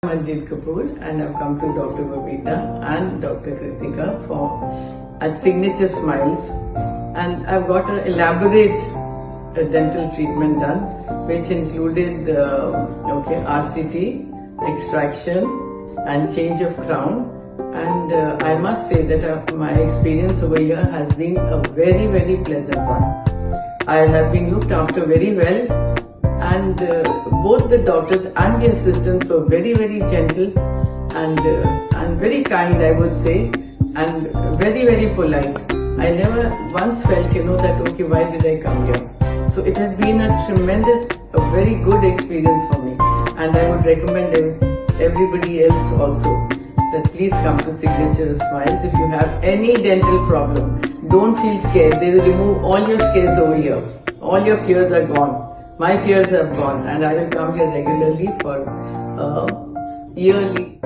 Manjeet Kapoor, and I've come to Dr. Babita and Dr. Kritika at Signature Smiles, and I've got an elaborate dental treatment done, which included RCT, extraction, and change of crown. And I must say that my experience over here has been a very pleasant one. I have been looked after very well, and both the doctors and the assistants were very gentle and very kind, I would say, and very polite. I never once felt, that okay, why did I come here? So it has been a very good experience for me, and I would recommend everybody else also that please come to Signature Smiles. If you have any dental problem, don't feel scared. They will remove all your scares over here. All your fears are gone. My fears have gone, and I will come here regularly for yearly